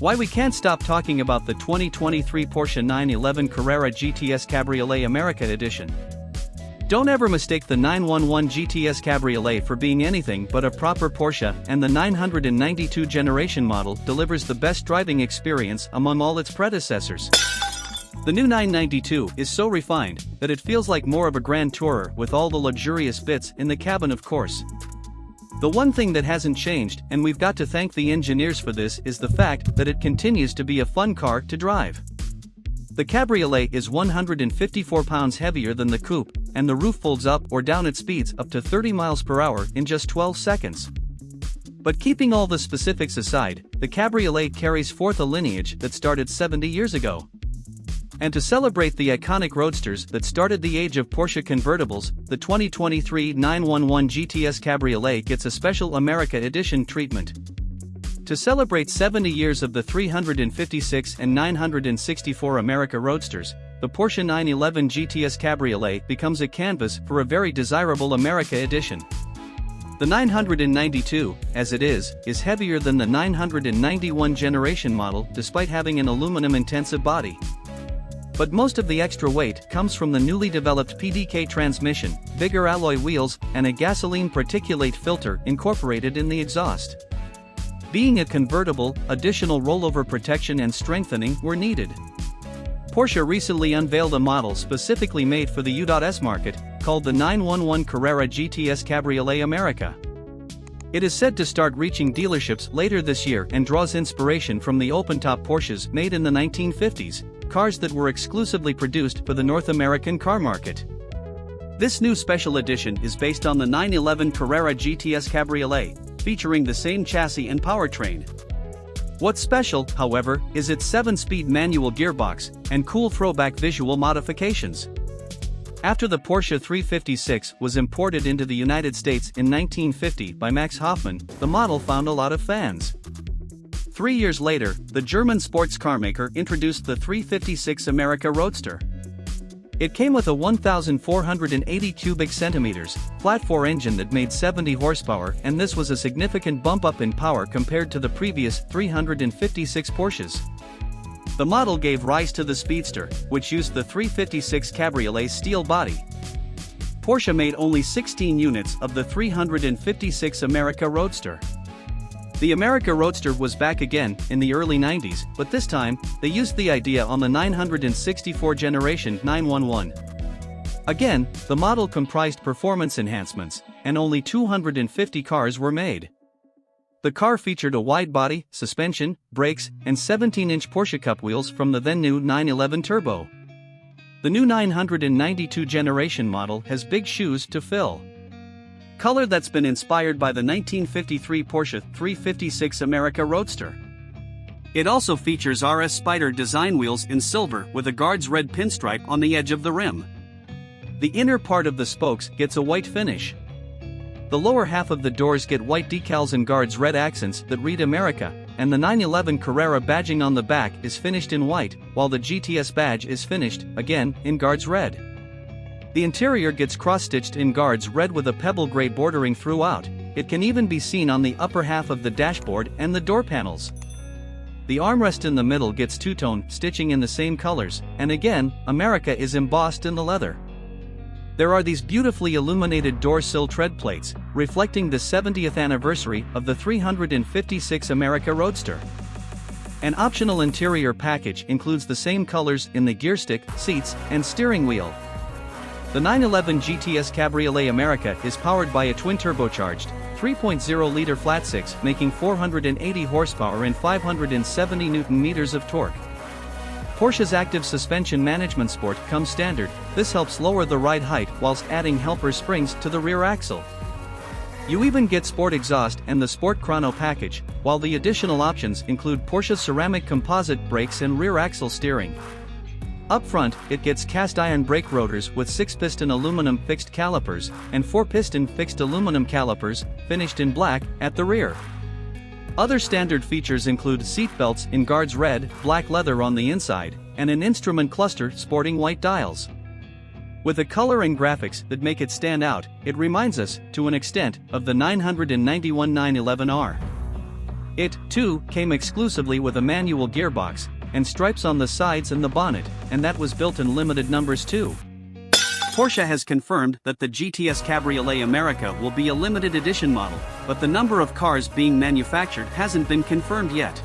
Why we can't stop talking about the 2023 Porsche 911 Carrera GTS Cabriolet America Edition. Don't ever mistake the 911 GTS Cabriolet for being anything but a proper Porsche, and the 992 generation model delivers the best driving experience among all its predecessors. The new 992 is so refined that it feels like more of a grand tourer with all the luxurious bits in the cabin, of course. The one thing that hasn't changed, and we've got to thank the engineers for this, is the fact that it continues to be a fun car to drive. The Cabriolet is 154 pounds heavier than the Coupe, and the roof folds up or down at speeds up to 30 miles per hour in just 12 seconds. But keeping all the specifics aside, the Cabriolet carries forth a lineage that started 70 years ago. And to celebrate the iconic roadsters that started the age of Porsche convertibles, the 2023 911 GTS Cabriolet gets a special America Edition treatment. To celebrate 70 years of the 356 and 964 America Roadsters, the Porsche 911 GTS Cabriolet becomes a canvas for a very desirable America Edition. The 992, as it is heavier than the 991 generation model despite having an aluminum-intensive body. But most of the extra weight comes from the newly developed PDK transmission, bigger alloy wheels, and a gasoline particulate filter incorporated in the exhaust. Being a convertible, additional rollover protection and strengthening were needed. Porsche recently unveiled a model specifically made for the U.S. market, called the 911 Carrera GTS Cabriolet America. It is said to start reaching dealerships later this year and draws inspiration from the open-top Porsches made in the 1950s, cars that were exclusively produced for the North American car market. This new special edition is based on the 911 Carrera GTS Cabriolet, featuring the same chassis and powertrain. What's special, however, is its 7-speed manual gearbox and cool throwback visual modifications. After the Porsche 356 was imported into the United States in 1950 by Max Hoffmann, the model found a lot of fans. 3 years later, the German sports car maker introduced the 356 America Roadster. It came with a 1,480 cubic centimeters, flat-4 engine that made 70 horsepower, and this was a significant bump up in power compared to the previous 356 Porsches. The model gave rise to the Speedster, which used the 356 Cabriolet's steel body. Porsche made only 16 units of the 356 America Roadster. The America Roadster was back again in the early 90s, but this time, they used the idea on the 964 generation 911. Again, the model comprised performance enhancements, and only 250 cars were made. The car featured a wide body, suspension, brakes, and 17-inch Porsche Cup wheels from the then-new 911 Turbo. The new 992 generation model has big shoes to fill. Color that's been inspired by the 1953 Porsche 356 America Roadster. It also features RS Spider design wheels in silver with a Guards red pinstripe on the edge of the rim. The inner part of the spokes gets a white finish. The lower half of the doors get white decals and Guards red accents that read America, and the 911 Carrera badging on the back is finished in white, while the GTS badge is finished, again, in Guards red. The interior gets cross-stitched in Guards red with a pebble gray bordering throughout. It can even be seen on the upper half of the dashboard and the door panels. The armrest in the middle gets two-tone stitching in the same colors, and again, America is embossed in the leather. There are these beautifully illuminated door sill tread plates, reflecting the 70th anniversary of the 356 America Roadster. An optional interior package includes the same colors in the gearstick, seats, and steering wheel. The 911 GTS Cabriolet America is powered by a twin-turbocharged 3.0-liter flat-six, making 480 horsepower and 570 Nm of torque. Porsche's active suspension management sport comes standard. This helps lower the ride height whilst adding helper springs to the rear axle. You even get Sport exhaust and the Sport Chrono package, while the additional options include Porsche's ceramic composite brakes and rear axle steering. Up front, it gets cast-iron brake rotors with 6-piston aluminum fixed calipers, and 4-piston fixed aluminum calipers, finished in black, at the rear. Other standard features include seat belts in Guards red, black leather on the inside, and an instrument cluster sporting white dials. With a color and graphics that make it stand out, it reminds us, to an extent, of the 991 911R. It, too, came exclusively with a manual gearbox, and stripes on the sides and the bonnet, and that was built in limited numbers too. Porsche has confirmed that the GTS Cabriolet America will be a limited edition model, but the number of cars being manufactured hasn't been confirmed yet.